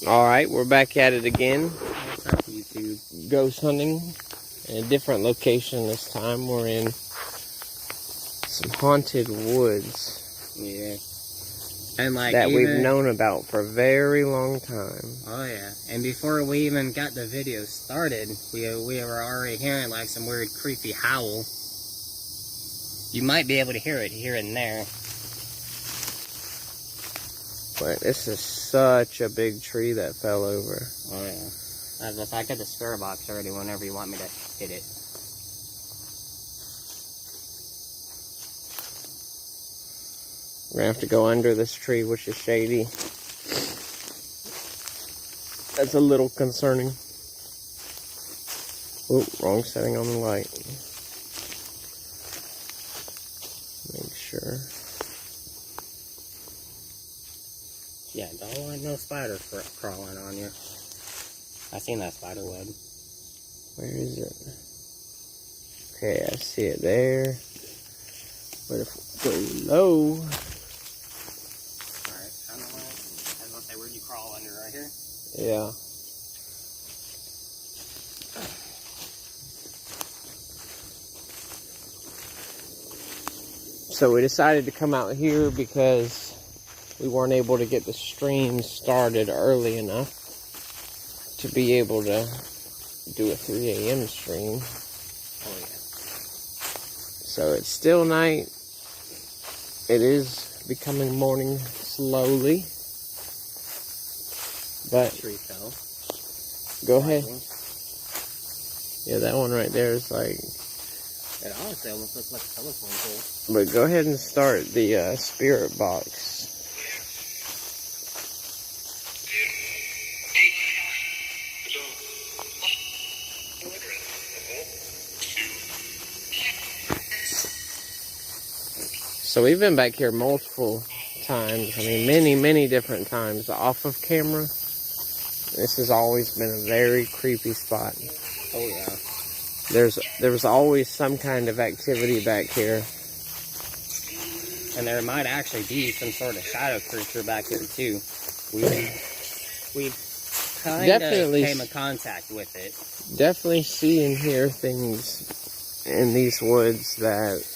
Alright, we're back at it again. What's up, YouTube? Ghost hunting in a different location this time. We're in some haunted woods. Yeah. And like that we've known about for a very long time. Oh yeah. And before we even got the video started, we were already hearing like some weird creepy howl. You might be able to hear it here and there. But this is such a big tree that fell over. Oh yeah. I got the spare box already whenever you want me to hit it. We're gonna have to go under this tree, which is shady. That's a little concerning. Oh, wrong setting on the light. Make sure. Yeah, don't want no spiders crawling on you. I seen that spider web. Where is it? Okay, I see it there. But if we go low. Alright, I was gonna say, where'd you crawl under? Right here? Yeah. So we decided to come out here because we weren't able to get the stream started early enough to be able to do a 3 a.m. stream. Oh yeah. So it's still night. It is becoming morning slowly. But Tree fell. go ahead. Yeah, that one right there is like... It honestly almost looks like a telephone pole. But go ahead and start the spirit box. So we've been back here multiple times. I mean, many different times off of camera. This has always been a very creepy spot. Oh yeah. There was always some kind of activity back here. And there might actually be some sort of shadow creature back here too. We've kind of came in contact with it. Definitely see and hear things in these woods that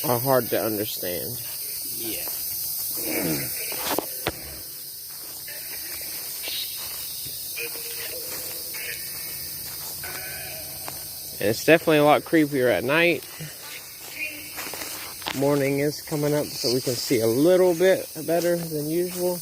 are hard to understand. Yeah. And it's definitely a lot creepier at night. Morning is coming up, so we can see a little bit better than usual.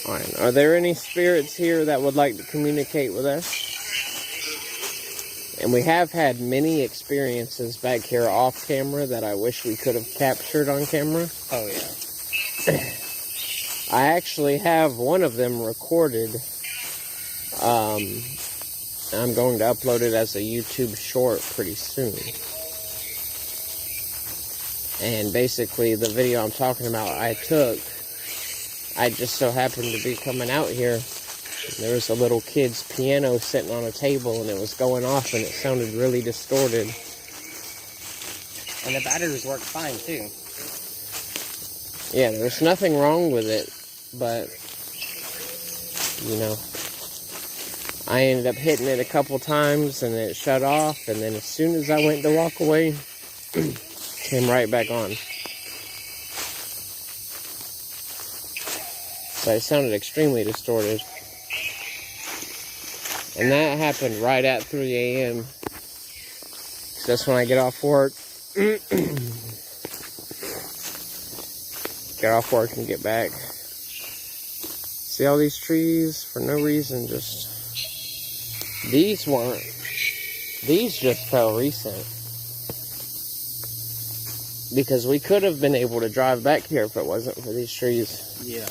Alright, are there any spirits here that would like to communicate with us? And we have had many experiences back here off camera that I wish we could have captured on camera. Oh yeah. I actually have one of them recorded. I'm going to upload it as a YouTube short pretty soon. And basically the video I'm talking about I just so happened to be coming out here. There was a little kid's piano sitting on a table and it was going off and it sounded really distorted. And the batteries worked fine too. Yeah, there's nothing wrong with it, but, you know, I ended up hitting it a couple times and it shut off, and then as soon as I went to walk away, came right back on. So it sounded extremely distorted. And that happened right at 3 a.m. So that's when I get off work. Get off work and get back. See all these trees for no reason, just... These just fell recent. Because we could have been able to drive back here if it wasn't for these trees. Yeah.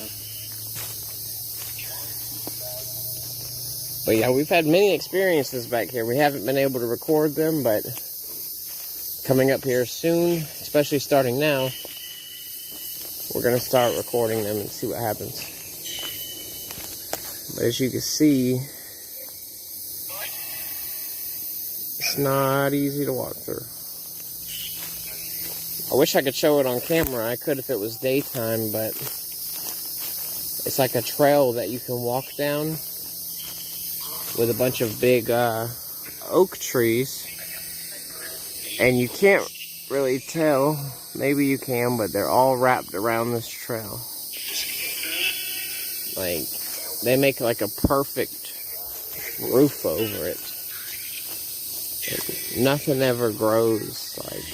But yeah, we've had many experiences back here. We haven't been able to record them, but coming up here soon, especially starting now, we're going to start recording them and see what happens. But as you can see, not easy to walk through. I wish I could show it on camera. I could if it was daytime, but it's like a trail that you can walk down with a bunch of big oak trees. And you can't really tell. Maybe you can, but they're all wrapped around this trail. Like, they make like a perfect roof over it. Like, nothing ever grows. Like,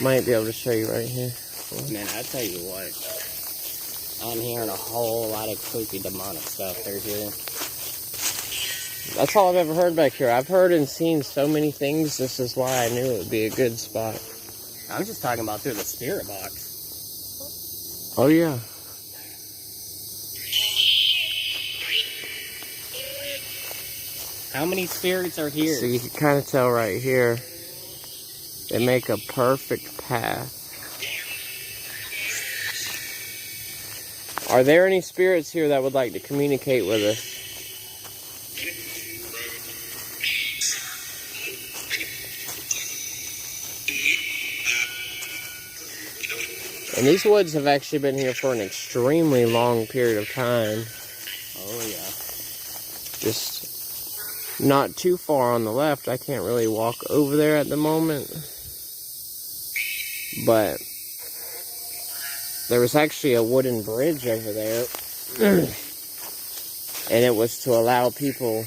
might be able to show you right here. Man, I tell you what, I'm hearing a whole lot of creepy demonic stuff through here. That's all I've ever heard back here. I've heard and seen so many things. This is why I knew it would be a good spot. I'm just talking about through the spirit box. Oh, yeah. How many spirits are here? So you can kind of tell right here. They make a perfect path. Are there any spirits here that would like to communicate with us? And these woods have actually been here for an extremely long period of time. Oh, yeah. Just not too far on the left. I can't really walk over there at the moment. But there was actually a wooden bridge over there. And it was to allow people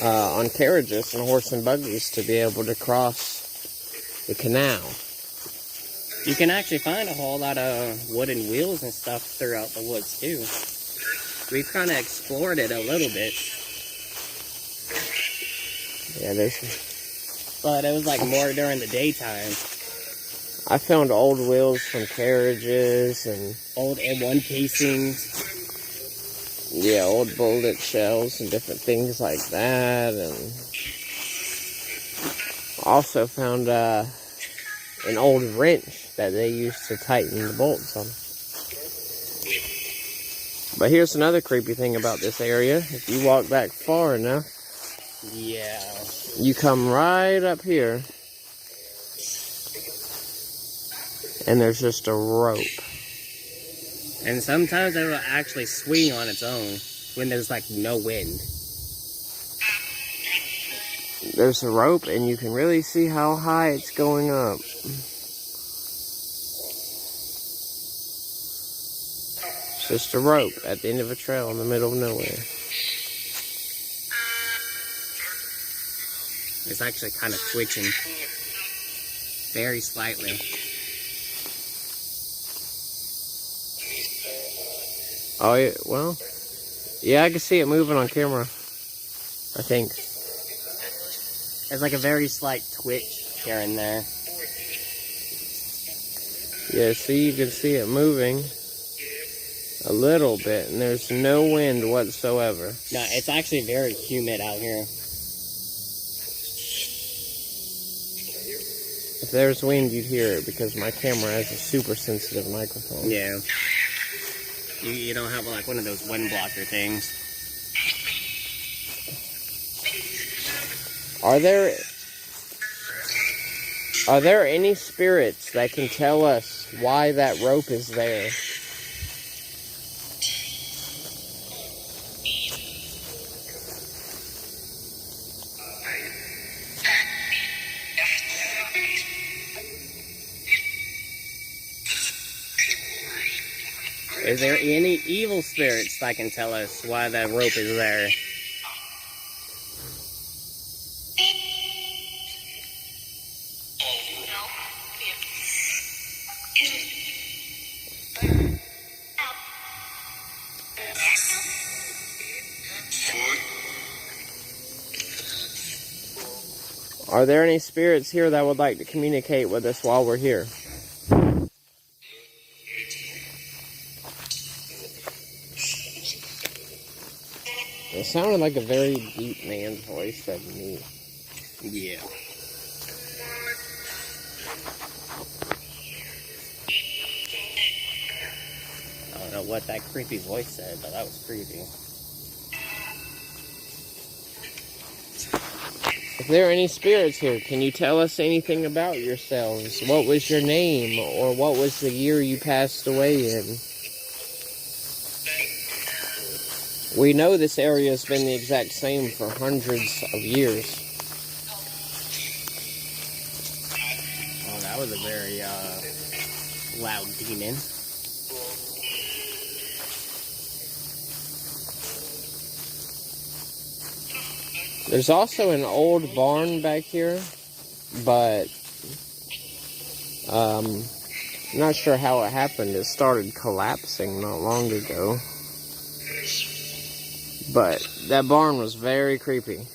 on carriages and horse and buggies to be able to cross the canal. You can actually find a whole lot of wooden wheels and stuff throughout the woods, too. We've kind of explored it a little bit. Yeah, there's... But it was like more during the daytime. I found old wheels from carriages and... Old M1 casings. Yeah, old bullet shells and different things like that. And also found an old wrench that they used to tighten the bolts on. But here's another creepy thing about this area. If you walk back far enough, yeah, you come right up here, and there's just a rope. And sometimes it will actually swing on its own when there's like no wind. There's a rope, and you can really see how high it's going up. It's just a rope at the end of a trail in the middle of nowhere. It's actually kind of twitching. Very slightly. Oh, yeah, well, yeah, I can see it moving on camera, I think. There's like a very slight twitch here and there. Yeah, see, you can see it moving a little bit, and there's no wind whatsoever. No, it's actually very humid out here. If there's wind, you'd hear it, because my camera has a super sensitive microphone. Yeah. You don't have like one of those wind blocker things. Are there any spirits that can tell us why that rope is there? Is there any evil spirits that can tell us why that rope is there? Are there any spirits here that would like to communicate with us while we're here? It sounded like a very deep man's voice said me. Yeah. I don't know what that creepy voice said, but that was creepy. If there are any spirits here, can you tell us anything about yourselves? What was your name, or what was the year you passed away in? We know this area has been the exact same for hundreds of years. Well, that was a very loud demon. There's also an old barn back here, but I'm not sure how it happened. It started collapsing not long ago. But that barn was very creepy.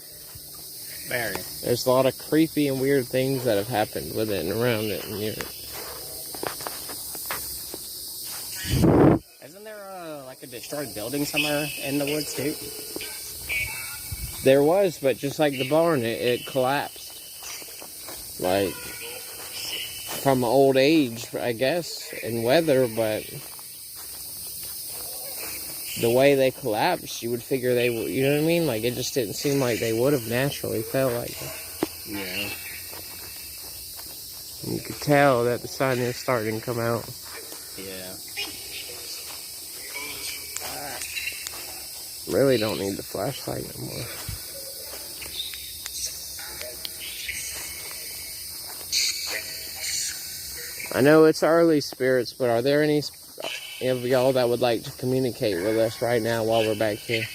Very. There's a lot of creepy and weird things that have happened with it and around it and near it. Isn't there like a destroyed building somewhere in the woods too? There was, but just like the barn, it collapsed. Like, from old age, I guess, and weather, but the way they collapsed, you would figure they would, you know what I mean? Like, it just didn't seem like they would have naturally fell like that. Yeah. You could tell that the sun is starting to come out. Yeah. Really don't need the flashlight no more. I know it's early, spirits, but are there any of y'all that would like to communicate with us right now while we're back here?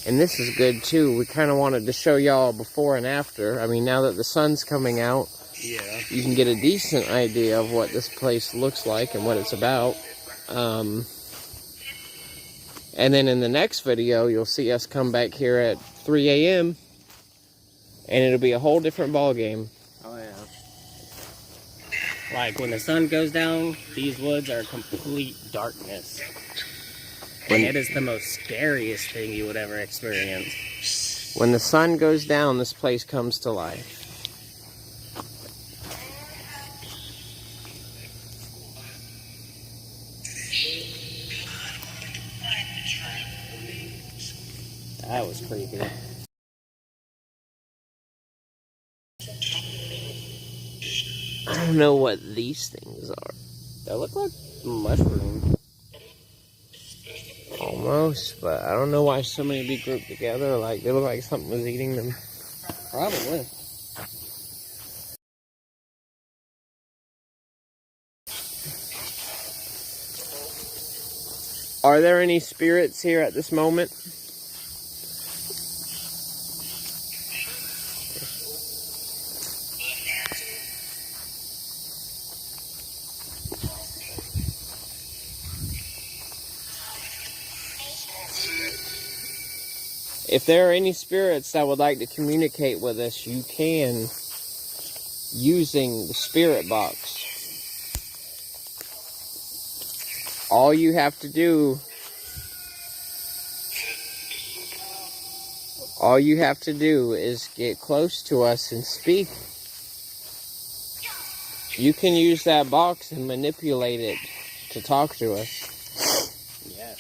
And this is good too. We kind of wanted to show y'all before and after. I mean, now that the sun's coming out, yeah, you can get a decent idea of what this place looks like and what it's about. And then in the next video, you'll see us come back here at 3 a.m. and it'll be a whole different ball game. Oh yeah. Like when the sun goes down, these woods are complete darkness. And it is the most scariest thing you would ever experience. When the sun goes down, this place comes to life. That was creepy. I don't know what these things are. They look like mushrooms. Almost, but I don't know why so many be grouped together. Like, they look like something was eating them. Probably. Are there any spirits here at this moment? If there are any spirits that would like to communicate with us, you can, using the spirit box. All you have to do is get close to us and speak. You can use that box and manipulate it to talk to us. Yes.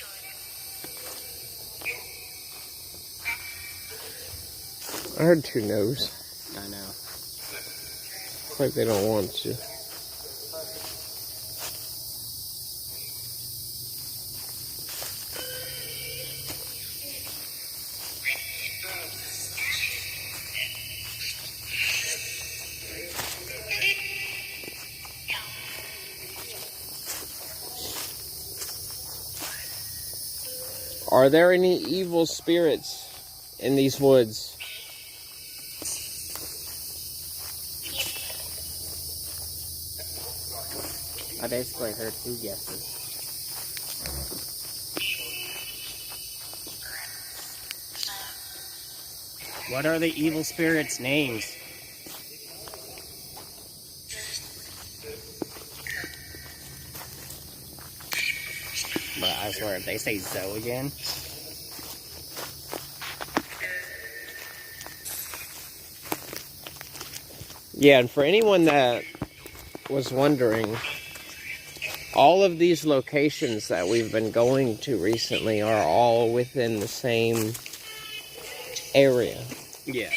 I heard two no's. I know. It's like they don't want to. Are there any evil spirits in these woods? I basically heard 2 guesses. What are the evil spirits' names? But I swear, if they say Zoe again, Yeah, and for anyone that was wondering, all of these locations that we've been going to recently are all within the same area. Yeah.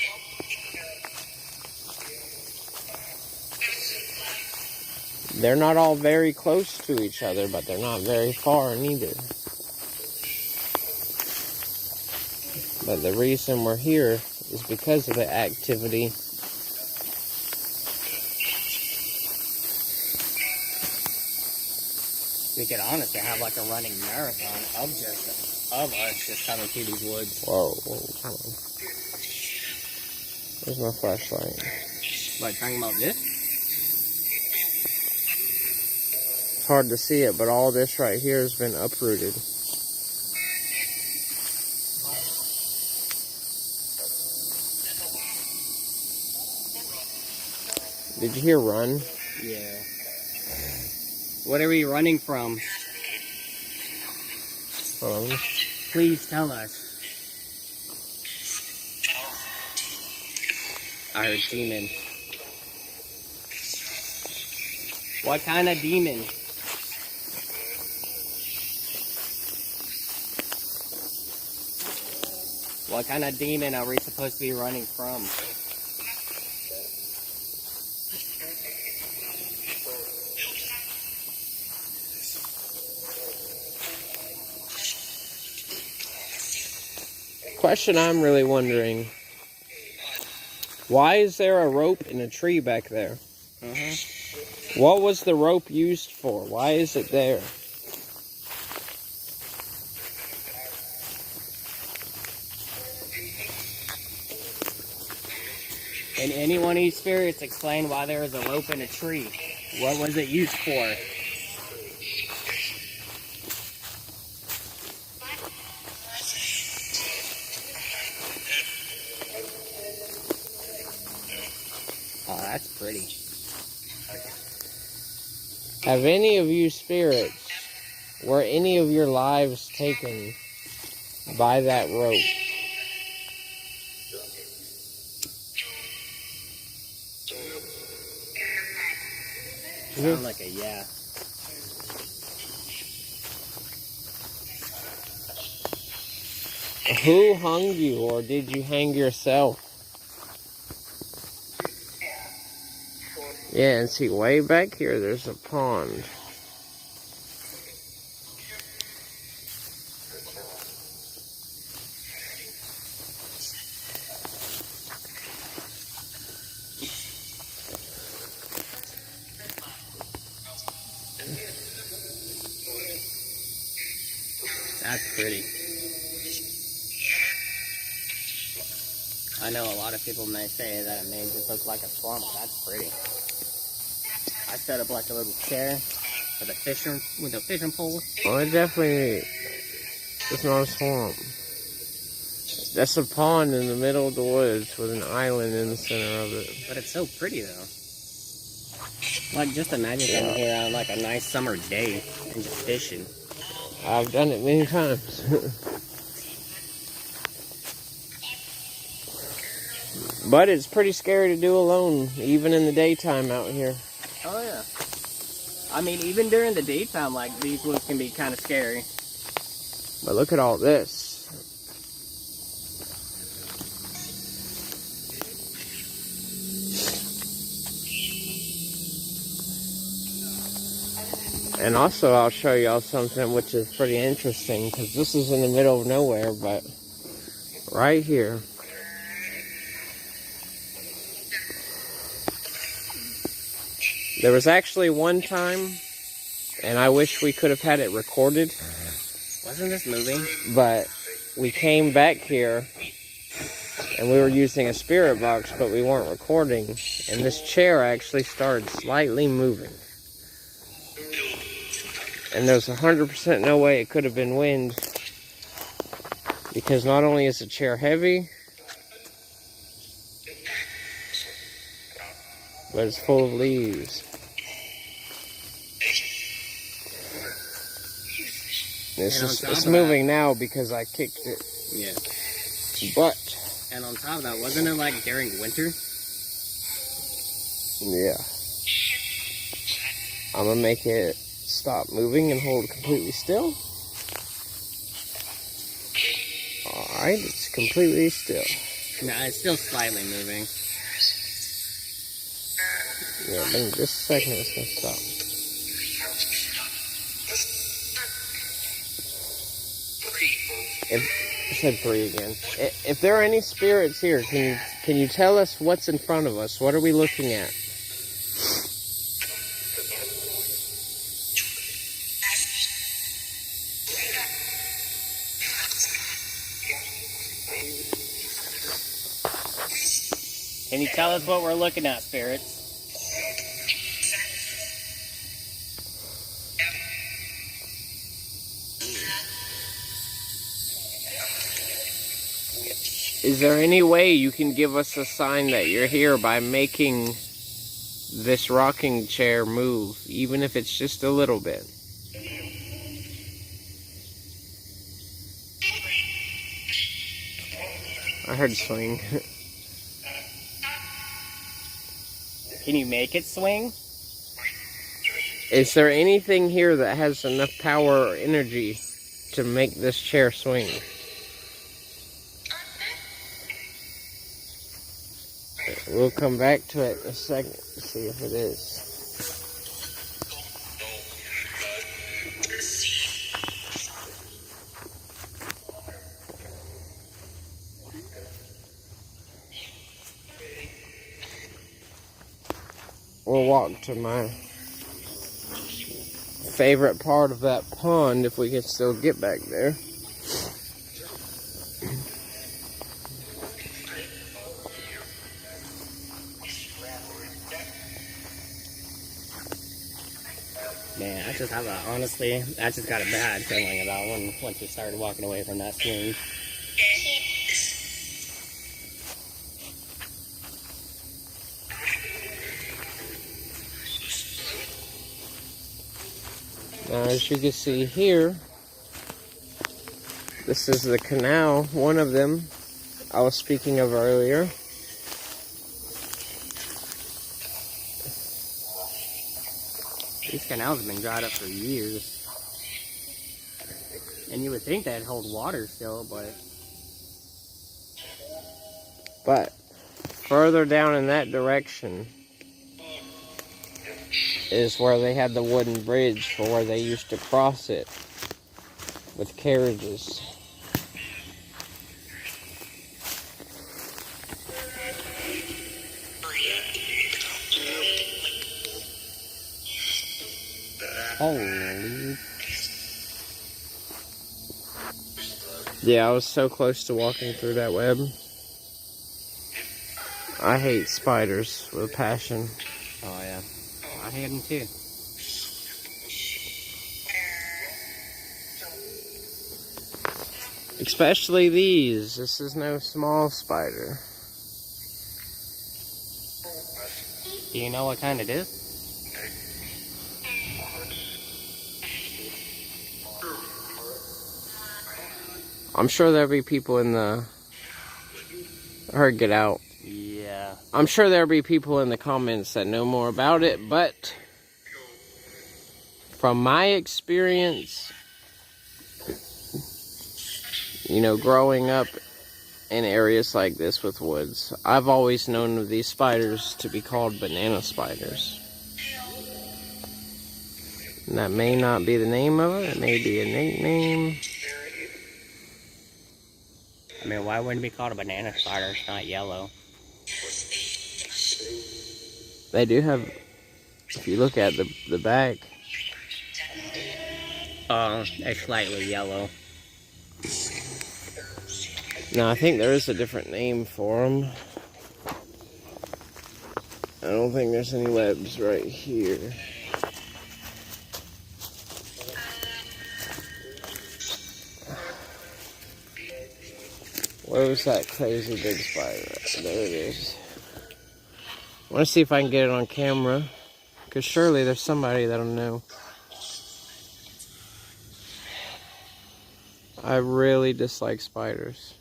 They're not all very close to each other, but they're not very far neither. But the reason we're here is because of the activity. We could honestly have like a running marathon of us just coming through these woods. Whoa, come on. Where's my flashlight? What, talking about this? It's hard to see it, but all this right here has been uprooted. Did you hear run? Yeah. What are we running from? Please tell us. I heard demon. What kind of demon? What kind of demon are we supposed to be running from? Question I'm really wondering, why is there a rope in a tree back there? What was the rope used for? Why is it there? Can any one of these spirits explain why there is a rope in a tree? What was it used for? Oh, that's pretty. Have any of you spirits, were any of your lives taken by that rope? Sound like a yeah. Who hung you, or did you hang yourself? Yeah, and see, way back here, there's a pond. That's pretty. I know a lot of people may say that it may just look like a swamp. That's pretty. I set up like a little chair with a fishing pole. Oh, it definitely is not a swamp. That's a pond in the middle of the woods with an island in the center of it. But it's so pretty though. Like, just imagine sitting here on like a nice summer day and just fishing. I've done it many times. But it's pretty scary to do alone, even in the daytime out here. Oh yeah. I mean, even during the daytime, like, these woods can be kind of scary. But look at all this. And also, I'll show y'all something which is pretty interesting, because this is in the middle of nowhere, but right here, there was actually one time, and I wish we could have had it recorded. Wasn't this moving? But we came back here, and we were using a spirit box, but we weren't recording, and this chair actually started slightly moving. And there's 100% no way it could have been wind, because not only is the chair heavy, but it's full of leaves. It's moving now because I kicked it. Yeah. But, and on top of that, wasn't it like during winter? Yeah. I'm gonna make it stop moving and hold completely still. Alright, it's completely still. No, it's still slightly moving. Yeah, but in just a second it's gonna stop. I said 3 again. If there are any spirits here, can you tell us what's in front of us? What are we looking at? Can you tell us what we're looking at, spirits? Is there any way you can give us a sign that you're here by making this rocking chair move, even if it's just a little bit? I heard swing. Can you make it swing? Is there anything here that has enough power or energy to make this chair swing? We'll come back to it in a second to see if it is. We'll walk to my favorite part of that pond if we can still get back there. Man, I just got a bad feeling about once we started walking away from that swing. Now, as you can see here, this is the canal, one of them I was speaking of earlier. These canals have been dried up for years. And you would think they'd hold water still, But further down in that direction is where they had the wooden bridge for where they used to cross it with carriages. holy. Yeah, I was so close to walking through that web. I hate spiders with a passion. Oh yeah, I hate them too. Especially these. This is no small spider. Do you know what kind it is? I'm sure there'll be people in the... I heard get out. Yeah. I'm sure there'll be people in the comments that know more about it, but from my experience, you know, growing up in areas like this with woods, I've always known of these spiders to be called banana spiders. And that may not be the name of it. It may be a nickname. I mean, why wouldn't it be called a banana spider? It's not yellow. They do have, if you look at the back. It's slightly yellow. No, I think there is a different name for them. I don't think there's any webs right here. Where was that crazy big spider? There it is. I want to see if I can get it on camera, because surely there's somebody that'll know. I really dislike spiders.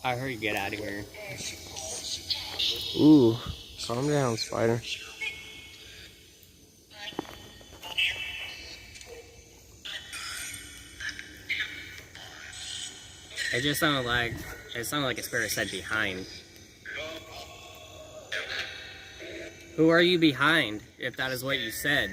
I heard you get out of here. Ooh, calm down, spider. It just sounded like a spirit said behind. Who are you behind, if that is what you said?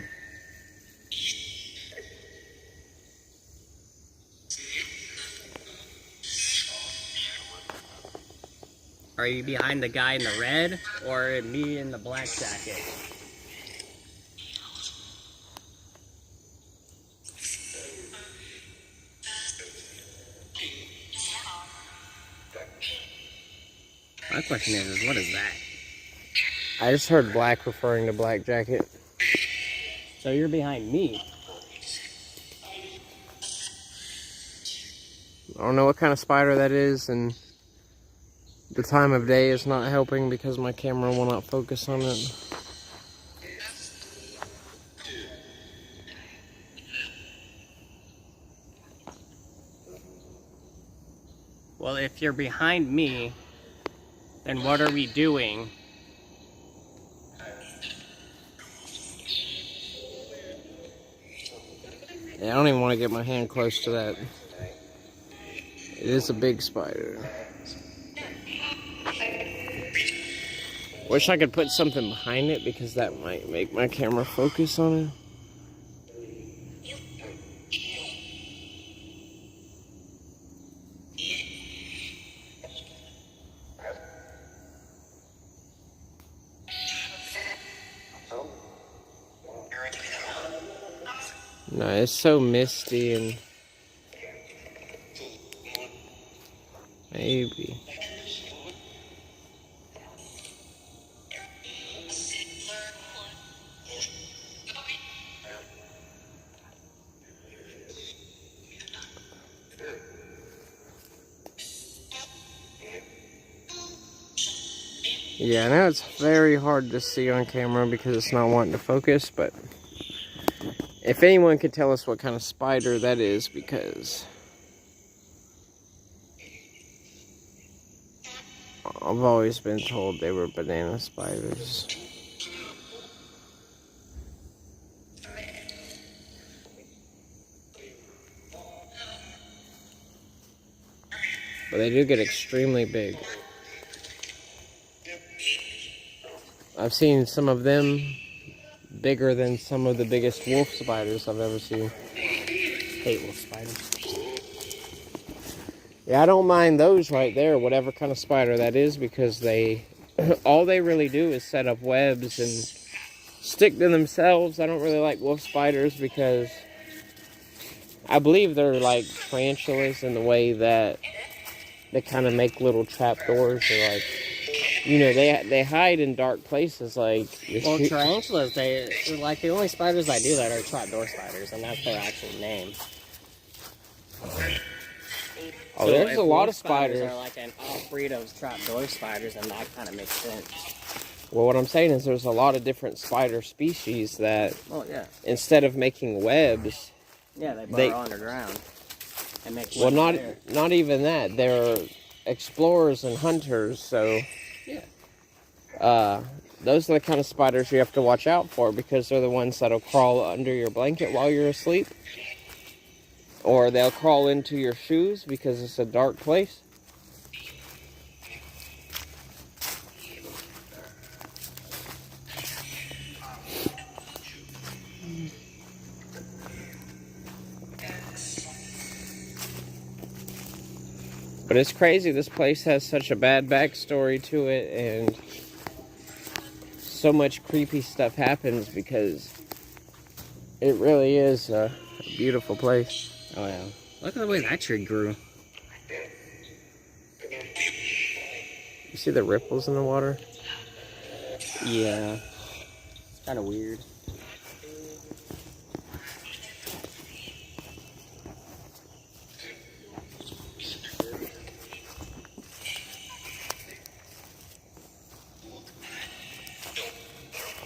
Are you behind the guy in the red, or me in the black jacket? My question is what is that? I just heard black referring to black jacket. So you're behind me. I don't know what kind of spider that is, and the time of day is not helping because my camera will not focus on it. Well, if you're behind me, then what are we doing? Yeah, I don't even want to get my hand close to that. It is a big spider. Wish I could put something behind it because that might make my camera focus on it. No, it's so misty and maybe. Yeah, I know it's very hard to see on camera because it's not wanting to focus, but if anyone could tell us what kind of spider that is, because I've always been told they were banana spiders. But they do get extremely big. I've seen some of them bigger than some of the biggest wolf spiders I've ever seen. Hate wolf spiders. Yeah, I don't mind those right there, whatever kind of spider that is, because they, all they really do is set up webs and stick to themselves. I don't really like wolf spiders because I believe they're like tarantulas in the way that they kind of make little trapdoors, or like, you know, they hide in dark places. Like, Well, tarantulas, they're like the only spiders I do that are trapdoor spiders, and that's their actual name. Oh, So there's a lot of spiders. spiders. Are like an off-breed of trapdoor spiders, and that kind of makes sense. Well, what I'm saying is there's a lot of different spider species that, Oh yeah, instead of making webs, yeah, they burrow underground and make. well, webs there. not even that. They're explorers and hunters, so Yeah. those are the kind of spiders you have to watch out for, because they're the ones that'll crawl under your blanket while you're asleep. Or they'll crawl into your shoes because it's a dark place. But it's crazy, this place has such a bad backstory to it, and so much creepy stuff happens because it really is a beautiful place. Oh yeah. Look at the way that tree grew. You see the ripples in the water? Yeah. It's kind of weird.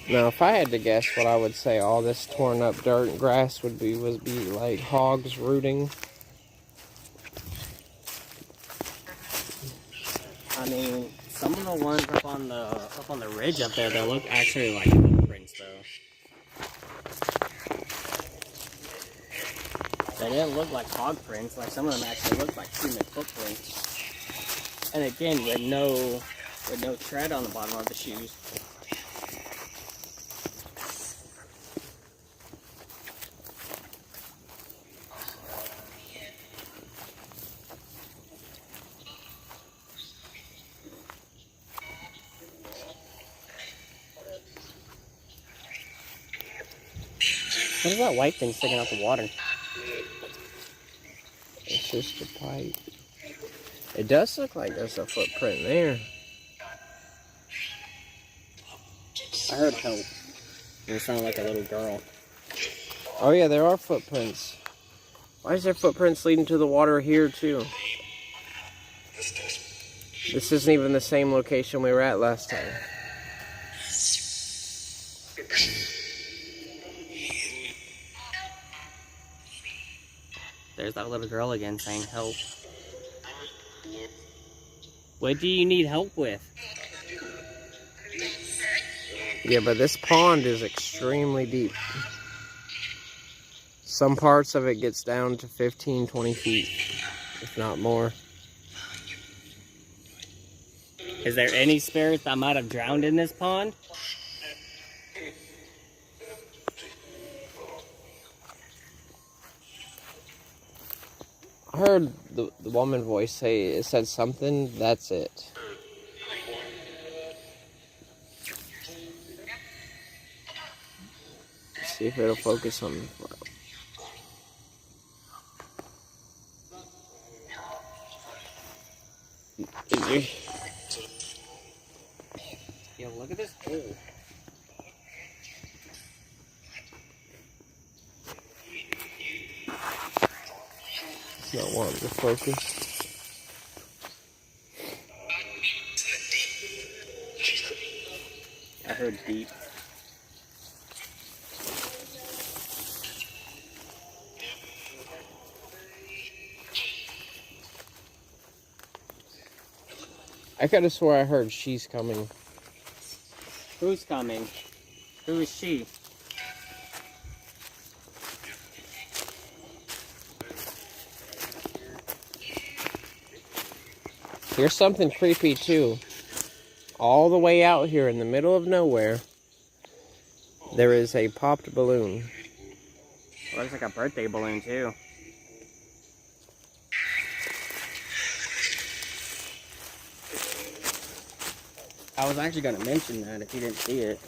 Now, if I had to guess, what I would say all this torn up dirt and grass would be like hogs rooting. I mean, some of the ones up on the ridge up there, they look actually like footprints, though. They didn't look like hog prints. Like some of them actually looked like human footprints. And again, with no tread on the bottom of the shoes. What is that white thing sticking out the water? It's just a pipe. It does look like there's a footprint there. I heard help. It sounded like a little girl. Oh yeah, there are footprints. Why is there footprints leading to the water here too? This isn't even the same location we were at last time. There's that little girl again saying help. What do you need help with? Yeah, but this pond is extremely deep. Some parts of it gets down to 15, 20 feet, if not more. Is there any spirits that might have drowned in this pond? I heard the woman voice say it said something, that's it. Let's see if it'll focus on the flower. Yo, look at this hole. It's not wanting to focus. I heard deep. I could have swore I heard she's coming. Who's coming? Who is she? Here's something creepy too. All the way out here in the middle of nowhere, there is a popped balloon. Looks like a birthday balloon too. I was actually going to mention that if you didn't see it.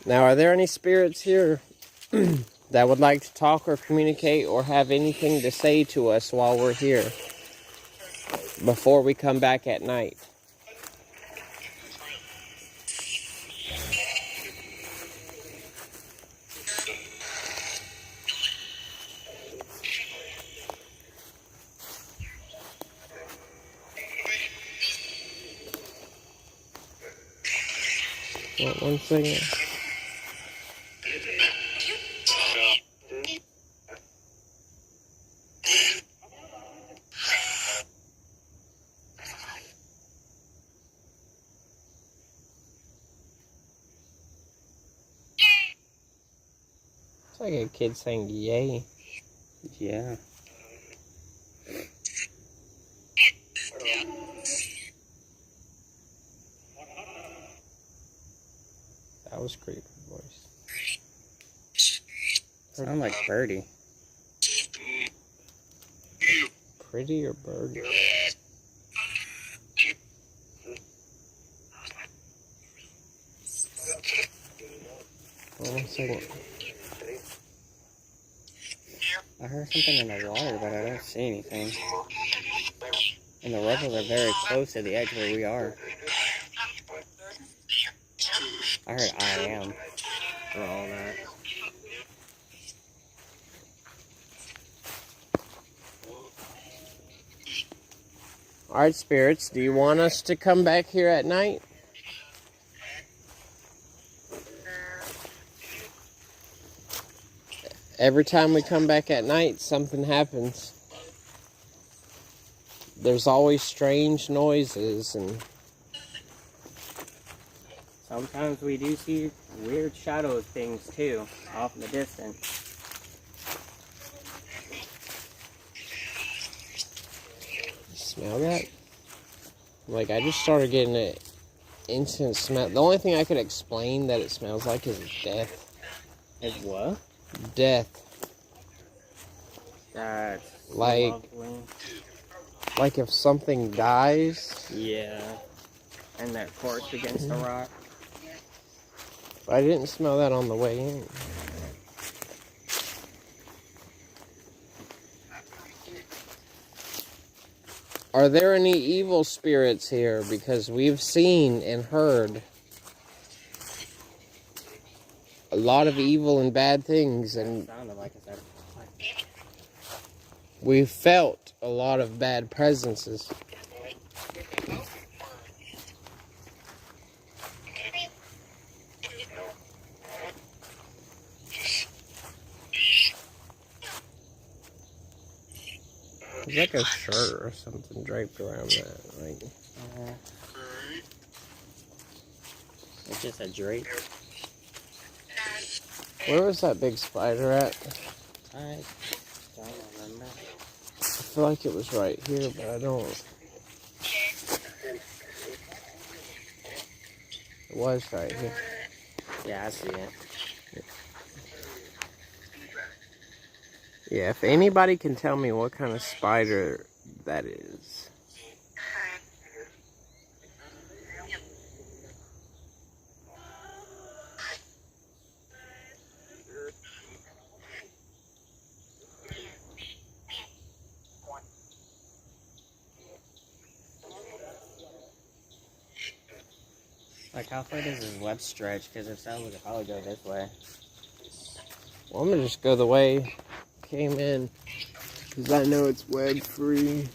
Now, are there any spirits here that would like to talk or communicate or have anything to say to us while we're here before we come back at night? One second. It's like a kid saying yay. Yeah. That was creepy voice. Sound like Birdie. Pretty or bird? One second. I heard something in the water, but I don't see anything. And the ripples are very close to the edge where we are. I heard I am for all that. Alright, spirits, do you want us to come back here at night? Every time we come back at night, something happens. there's always strange noises, and sometimes we do see weird shadow things too, off in the distance. smell that? Like, I just started getting an instant smell. The only thing I could explain that it smells like is death. Is what? Death. That's like, lovely. Like if something dies. Yeah. And their corpse against the rock. I didn't smell that on the way in. Are there any evil spirits here? Because we've seen and heard a lot of evil and bad things, and Sounded like I said. we felt a lot of bad presences. There's like a shirt or something draped around that. Like, it's just a drape. where was that big spider at? I don't remember. I feel like it was right here, but I don't. It was right here. Yeah, I see it. Yeah, if anybody can tell me what kind of spider that is. Like, how far does his web stretch? Because it sounds like it probably go this way. Well, I'm gonna just go the way I came in, because I know it's web free.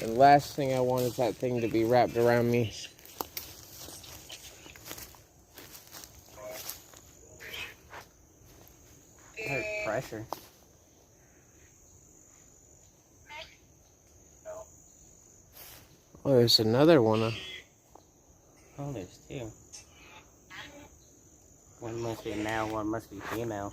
And the last thing I want is that thing to be wrapped around me. I heard pressure. Oh, there's another one. Oh, there's two. One must be male, one must be female.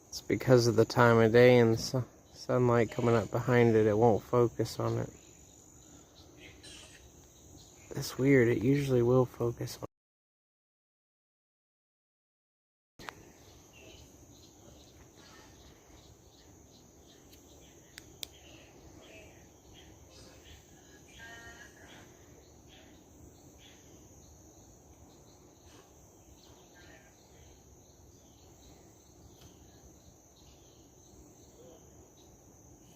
It's because of the time of day and the sunlight coming up behind it, it won't focus on it. It's weird, it usually will focus on it.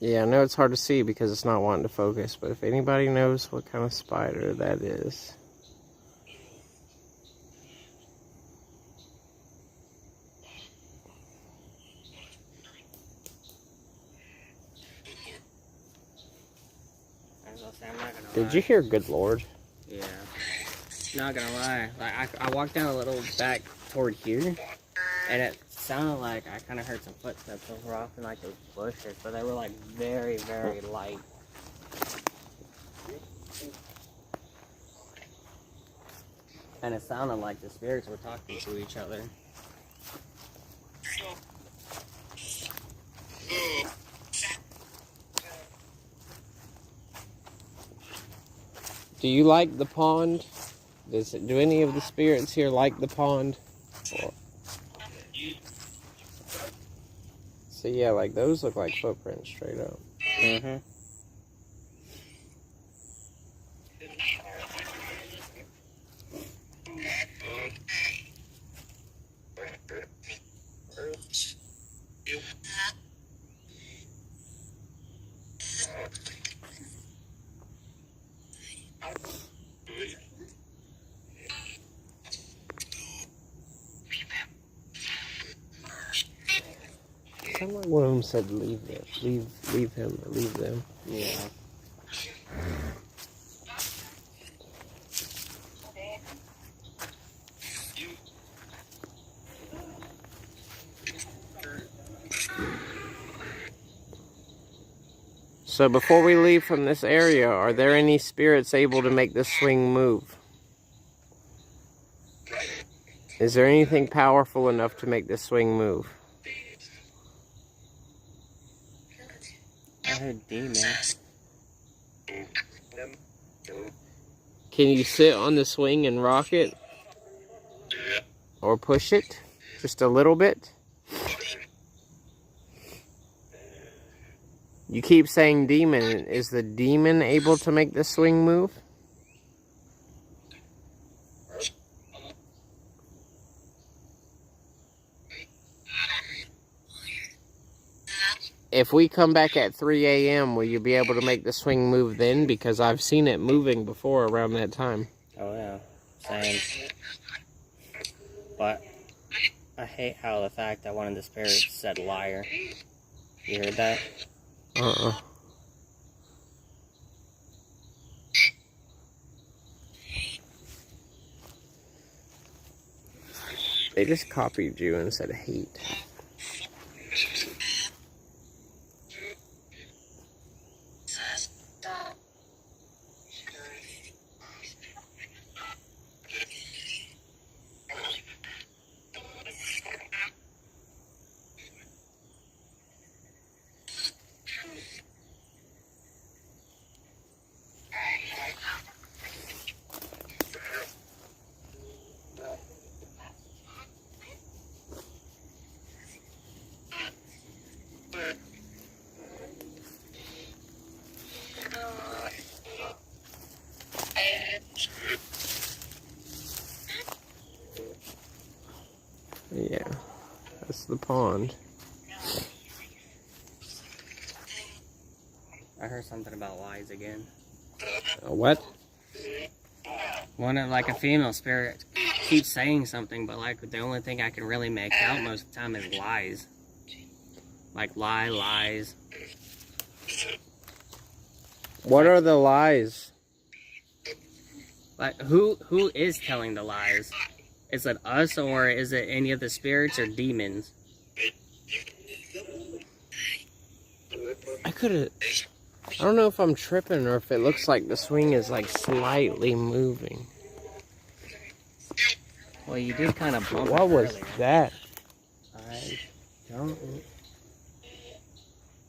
Yeah, I know it's hard to see because it's not wanting to focus, but if anybody knows what kind of spider that is. Did you hear Good Lord? Yeah. Not gonna lie. Like, I walked down a little back toward here, and it sounded like I kind of heard some footsteps over off in like those bushes, but they were like very, very light. And it sounded like the spirits were talking to each other. Do you like the pond? Do any of the spirits here like the pond? Or... So yeah, like those look like footprints straight up. Mm-hmm. sounded like one of them said, leave it. Leave him or leave them. Yeah. So before we leave from this area, are there any spirits able to make this swing move? Is there anything powerful enough to make this swing move? I heard demon. Can you sit on the swing and rock it? Or push it? Just a little bit? You keep saying demon. Is the demon able to make this swing move? If we come back at 3 a.m., will you be able to make the swing move then? Because I've seen it moving before around that time. Oh yeah, same. But I hate how the fact that one of the spirits said liar. You heard that? They just copied you and said hate. Yeah, that's the pond. I heard something about lies again. What? One of like a female spirit keeps saying something, but like the only thing I can really make out most of the time is lies. Like lies. What are the lies? Like who is telling the lies? Is it us or is it any of the spirits or demons? I don't know if I'm tripping or if it looks like the swing is like slightly moving. Well, you did kind of bump What it was earlier. that? I don't.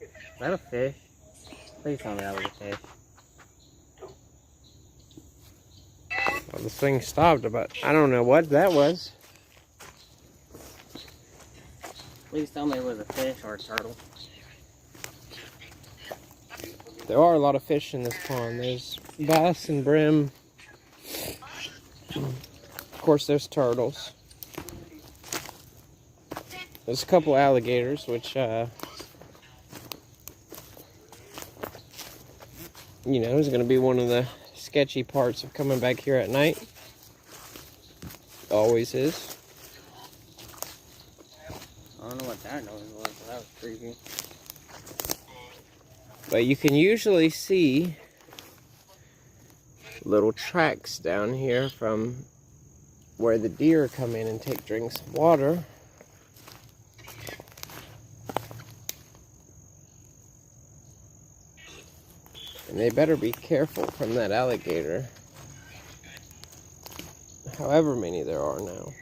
Is that a fish? Please tell me that was a fish. Well, the swing stopped, but I don't know what that was. Please tell me it was a fish or a turtle. There are a lot of fish in this pond. There's bass and brim. Of course, there's turtles. There's a couple alligators, which, you know, is going to be one of the sketchy parts of coming back here at night. Always is. I don't know what that noise was, but that was creepy. But you can usually see little tracks down here from where the deer come in and take drinks of water. And they better be careful from that alligator. However many there are now.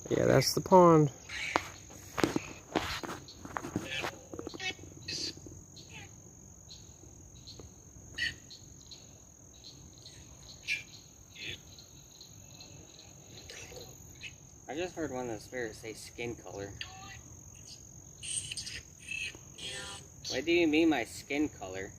Yeah, that's the pond. I just heard one of the spirits say skin color. What do you mean by skin color?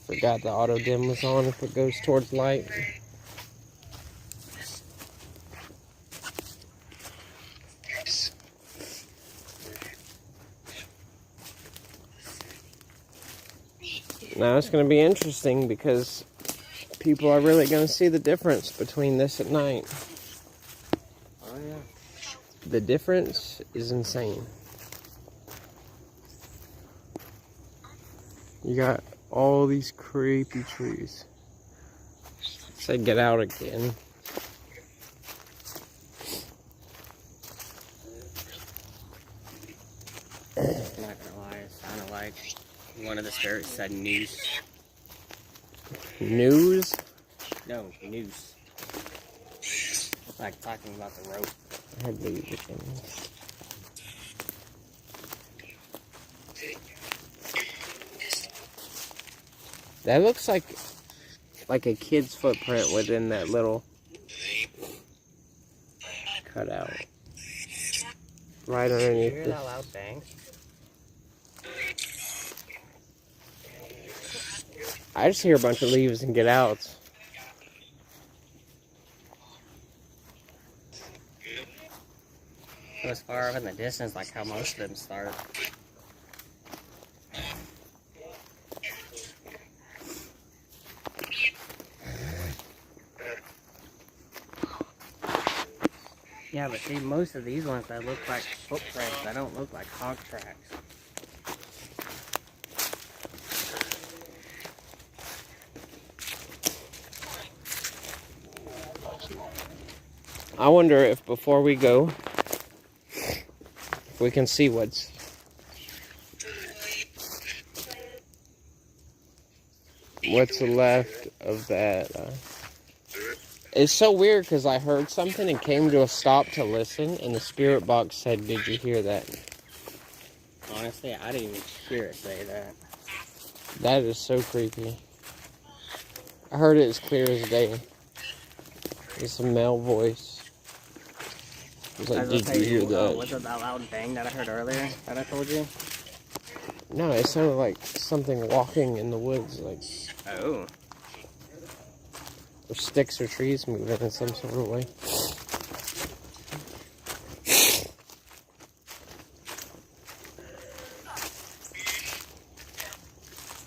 Forgot the auto dim was on if it goes towards light. Now it's going to be interesting because people are really going to see the difference between this at night. Oh, yeah. The difference is insane. You got all these creepy trees. Say get out again. I'm not gonna lie, it sounded like one of the spirits said noose. News? No, noose. Like talking about the rope. I had leave again. That looks like a kid's footprint within that little cutout. Right You underneath hear this. that loud bang? I just hear a bunch of leaves and get outs. It was far up in the distance, like how most of them start. Yeah, but see, most of these ones that look like footprints, that don't look like hog tracks. I wonder if before we go, if we can see what's left of that. It's so weird because I heard something and came to a stop to listen, and the spirit box said, "Did you hear that?" Honestly, I didn't even hear it say that. That is so creepy. I heard it as clear as day. It's a male voice. It was like, "Did you hear that?" Was it that loud bang that I heard earlier that I told you? No, it sounded like something walking in the woods, like, Oh. or sticks or trees moving in some sort of way.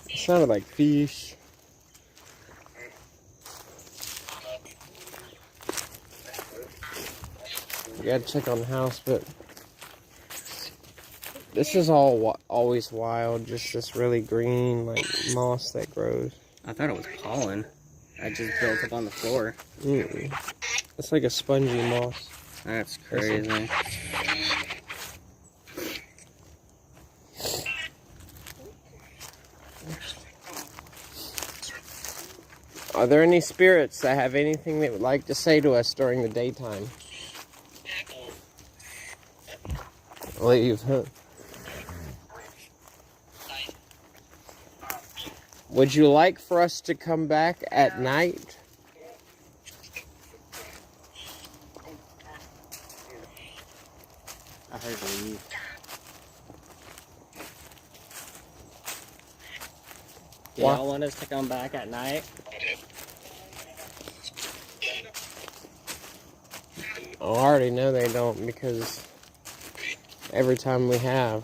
It sounded like fish. You gotta check on the house, but this is all always wild. Just this really green, like, moss that grows. I thought it was pollen. I just built up on the floor. It's like a spongy moss. That's crazy. Are there any spirits that have anything they would like to say to us during the daytime? Leave, huh? Would you like for us to come back at night? I heard leave. Do What? y'all want us to come back at night? Oh, I already know they don't because every time we have.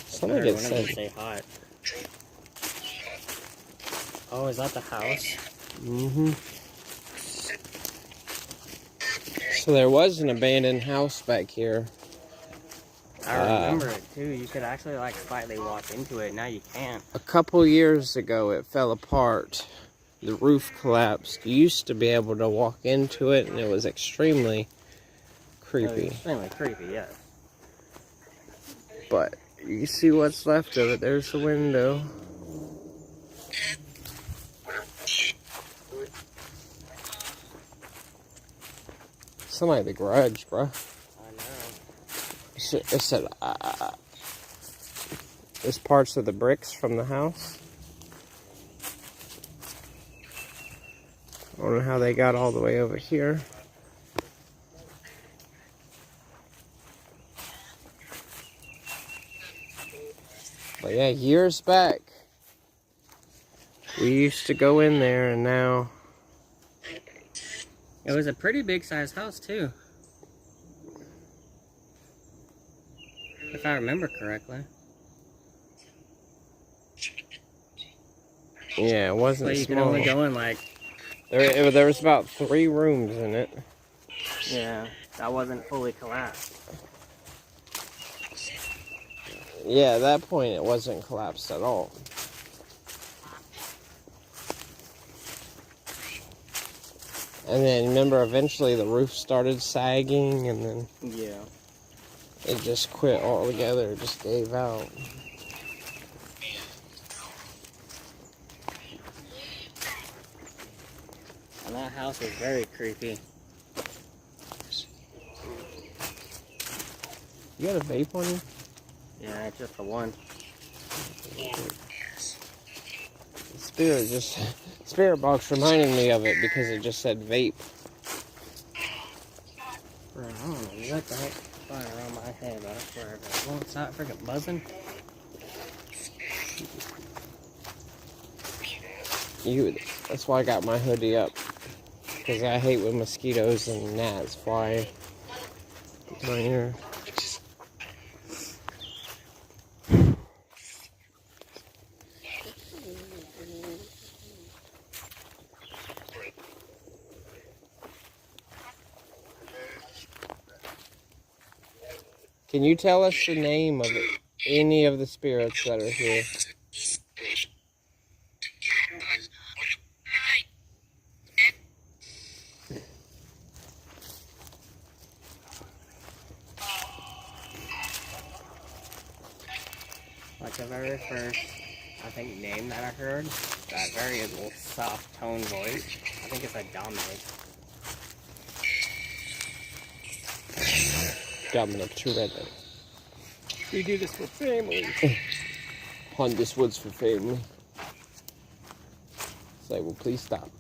Somebody One of them said. say hot. Oh, is that the house? Mm-hmm. So there was an abandoned house back here. I remember it too. You could actually like slightly walk into it. Now you can't. A couple years ago, it fell apart. The roof collapsed. You used to be able to walk into it, and it was extremely creepy. Extremely creepy, yes. But you see what's left of it. There's the window. Sound like The Grudge, bro. I know. It said, there's parts of the bricks from the house. I don't know how they got all the way over here. But yeah, years back, we used to go in there, and now It was a pretty big sized house too. If I remember correctly. Yeah, it wasn't But you small. can only go in like... There was about 3 rooms in it. Yeah, that wasn't fully collapsed. Yeah, at that point it wasn't collapsed at all. And then remember, eventually the roof started sagging, and then Yeah. it just quit altogether. It just gave out. And that house is very creepy. You got a vape on you? Yeah, it's just the one. Spirit box reminded me of it because it just said vape. Bro, I don't know what the heck's flying around my head, but I swear if it won't stop freaking buzzing. That's why I got my hoodie up. Because I hate when mosquitoes and gnats fly in my ear. Can you tell us the name of any of the spirits that are here? Like the very first, I think, name that I heard, that very little soft tone voice, I think it's like Dominic. Dominic Toretto. We do this for family. Hunt this woods for family. Say, well, please stop.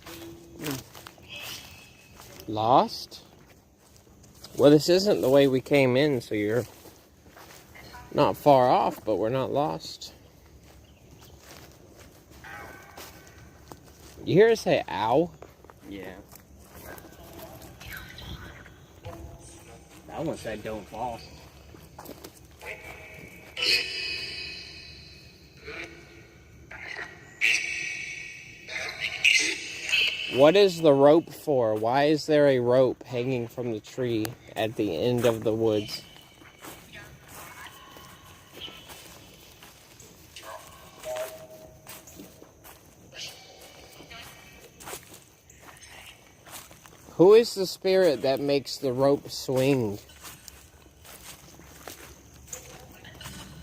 Lost? Well, this isn't the way we came in, so you're not far off, but we're not lost. You hear us say ow? Yeah. That one said don't fall. What is the rope for? Why is there a rope hanging from the tree at the end of the woods? Who is the spirit that makes the rope swing?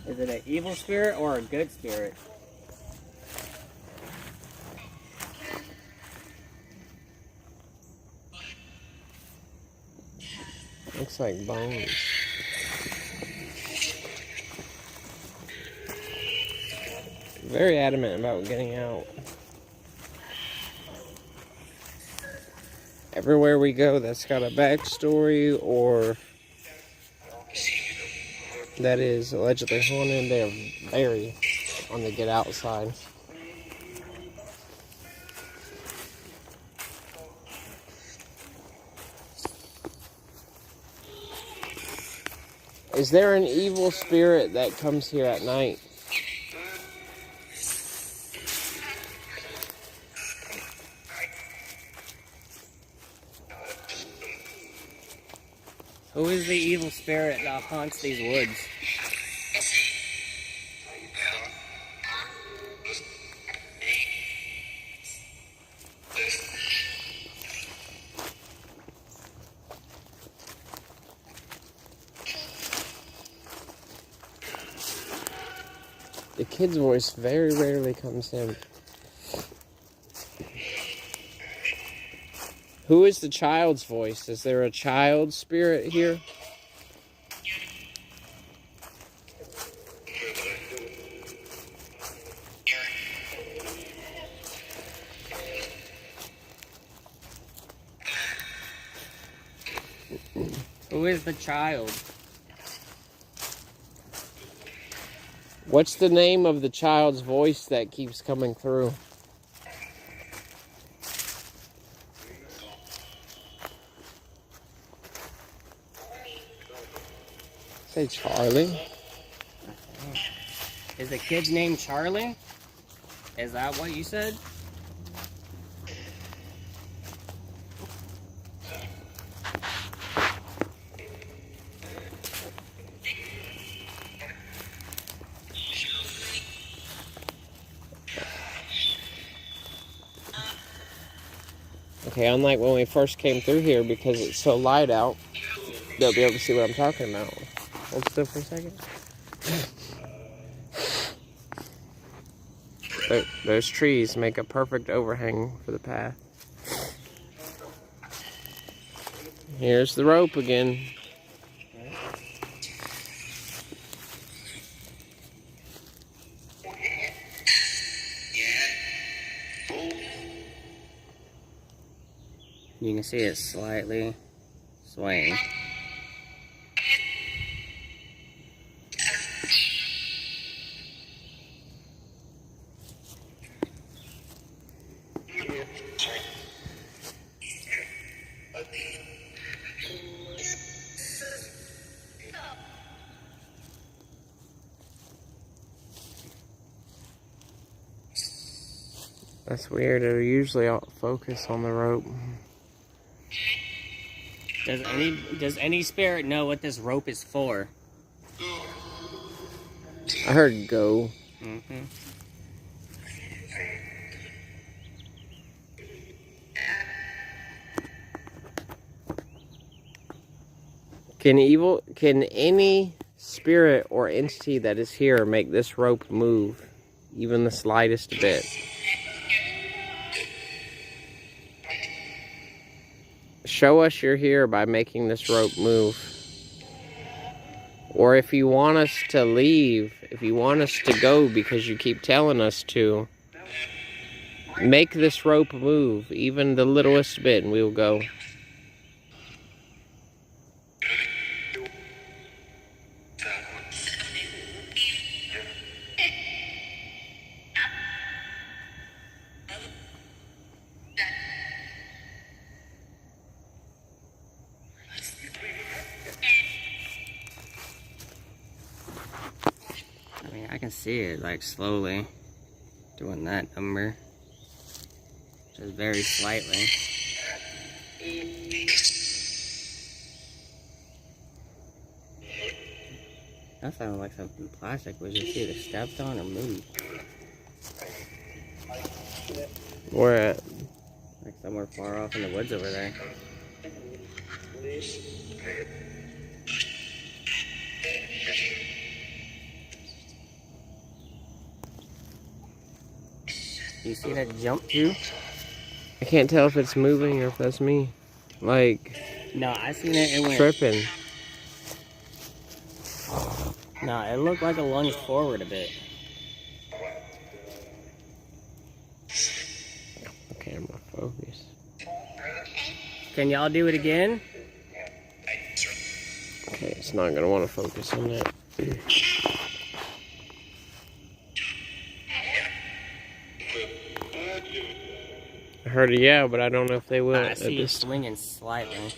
Is it an evil spirit or a good spirit? Looks like bones. Very adamant about getting out. Everywhere we go that's got a backstory or that is allegedly haunted, they're very on the get out side. Is there an evil spirit that comes here at night? Who is the evil spirit that haunts these woods? The kid's voice very rarely comes in. Who is the child's voice? Is there a child spirit here? Who is the child? What's the name of the child's voice that keeps coming through? Say Charlie. Is the kid's name Charlie? Is that what you said? Okay, unlike when we first came through here, because it's so light out, they'll be able to see what I'm talking about. Hold still for a second. Those trees make a perfect overhang for the path. Here's the rope again. You can see it slightly swaying. That's weird. It'll usually focus on the rope. Does any spirit know what this rope is for? I heard go. Mm-hmm. Can any spirit or entity that is here make this rope move, even the slightest bit? Show us you're here by making this rope move. Or if you want us to leave, if you want us to go because you keep telling us to, make this rope move, even the littlest bit, and we will go. I mean, I can see it like slowly doing that number. Just very slightly. That sounded like something plastic. Was it either stepped on or moved? Where at? Like somewhere far off in the woods over there. You see that jump too? I can't tell if it's moving or if that's me. Like, No, I seen it. It went tripping. No, it looked like it lunged forward a bit. Camera focus. Can y'all do it again? Okay, it's not gonna want to focus on that. I heard a yeah, but I don't know if they will. I see it swinging slightly.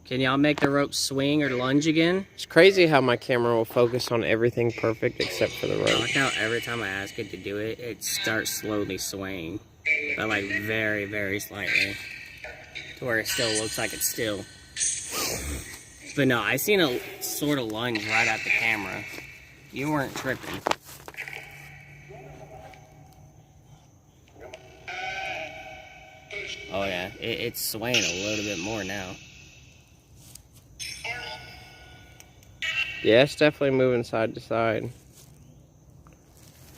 Can y'all make the rope swing or lunge again? It's crazy how my camera will focus on everything perfect except for the I rope. like how every time I ask it to do it, it starts slowly swaying. But like very, very slightly. To where it still looks like it's still. But no, I seen a sort of lunge right at the camera. You weren't tripping. Oh yeah, it's swaying a little bit more now. Yeah, it's definitely moving side to side.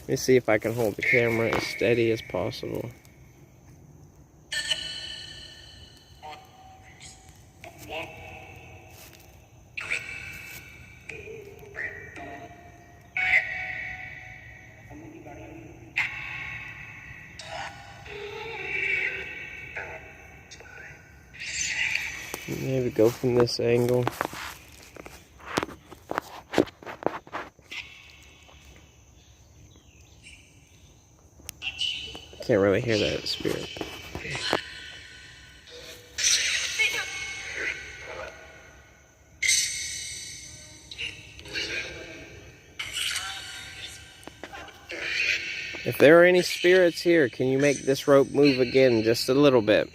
Let me see if I can hold the camera as steady as possible. Maybe go from this angle. Can't really hear that spirit. If there are any spirits here, can you make this rope move again just a little bit?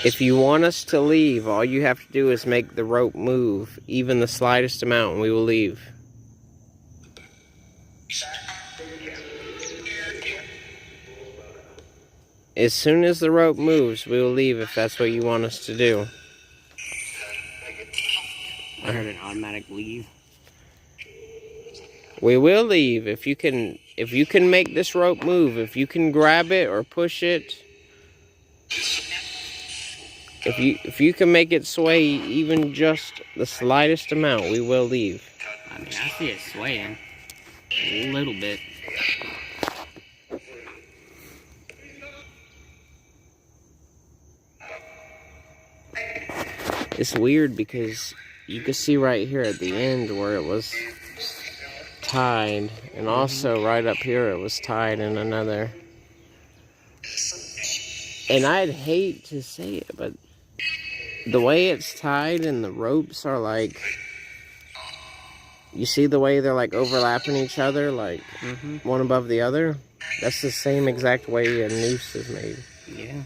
If you want us to leave, all you have to do is make the rope move, even the slightest amount, and we will leave. As soon as the rope moves, we will leave if that's what you want us to do. I heard an automatic leave. We will leave if you can make this rope move, if you can grab it or push it. If you can make it sway even just the slightest amount, we will leave. I mean, I see it swaying a little bit. It's weird because you can see right here at the end where it was tied, and also right up here it was tied in another. And I'd hate to say it, but the way it's tied and the ropes are like, you see the way they're like overlapping each other, like one above the other? That's the same exact way a noose is made. Yeah.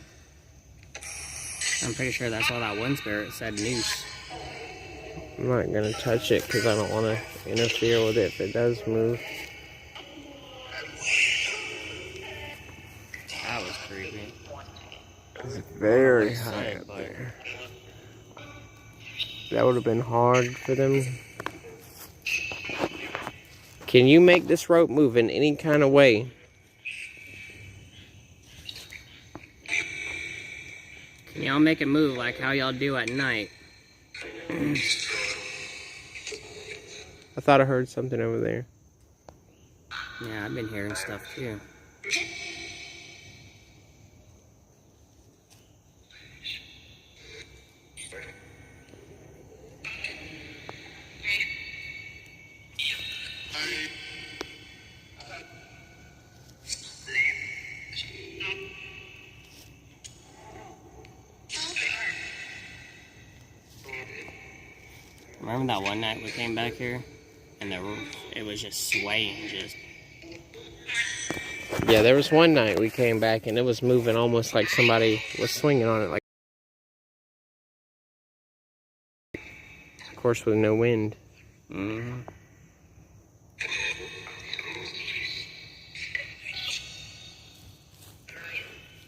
I'm pretty sure that's all that one spirit said, noose. I'm not going to touch it because I don't want to interfere with it if it does move. That was creepy. It's very high up there. That would have been hard for them. Can you make this rope move in any kind of way? Can y'all make it move like how y'all do at night? I thought I heard something over there. Yeah, I've been hearing stuff too. Remember that one night we came back here and it was just swaying, just. Yeah, there was one night we came back and it was moving almost like somebody was swinging on it, like, of course, with no wind.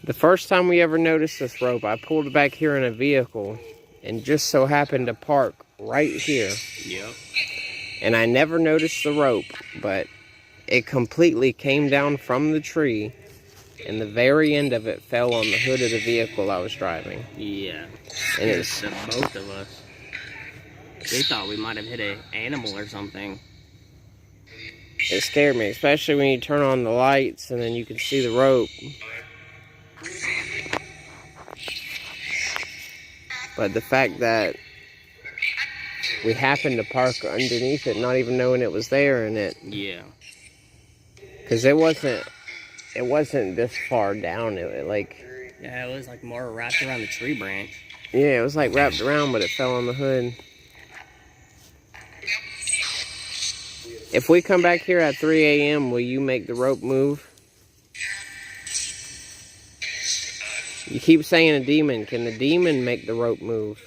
The first time we ever noticed this rope, I pulled back here in a vehicle and just so happened to park right here. Yep. And I never noticed the rope, but it completely came down from the tree, and the very end of it fell on the hood of the vehicle I was driving. Yeah. And it's the both of us. We thought we might have hit an animal or something. It scared me, especially when you turn on the lights and then you can see the rope. But the fact that we happened to park underneath it, not even knowing it was there, and it. Yeah. Because it wasn't this far down. It like. Yeah, it was like more wrapped around the tree branch. Yeah, it was like wrapped around, but it fell on the hood. If we come back here at 3 a.m., will you make the rope move? You keep saying a demon. Can the demon make the rope move?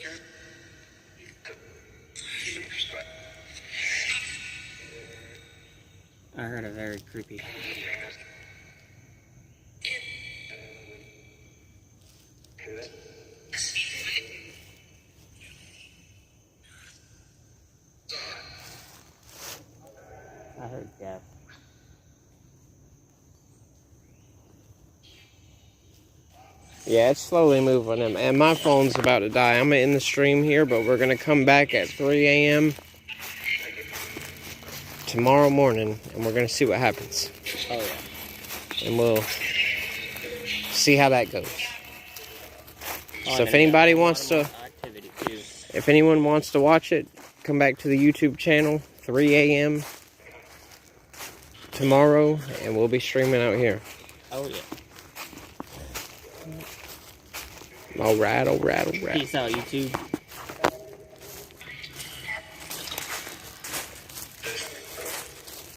I heard a very creepy. I heard death. Yeah, it's slowly moving, and my phone's about to die. I'm in the stream here, but we're going to come back at 3 a.m. tomorrow morning, and we're going to see what happens. Oh, yeah. And we'll see how that goes. Oh, So if anybody wants to, activity too. if anyone wants to watch it, come back to the YouTube channel, 3 a.m. tomorrow, and we'll be streaming out here. Oh, yeah. All right. Peace out, YouTube.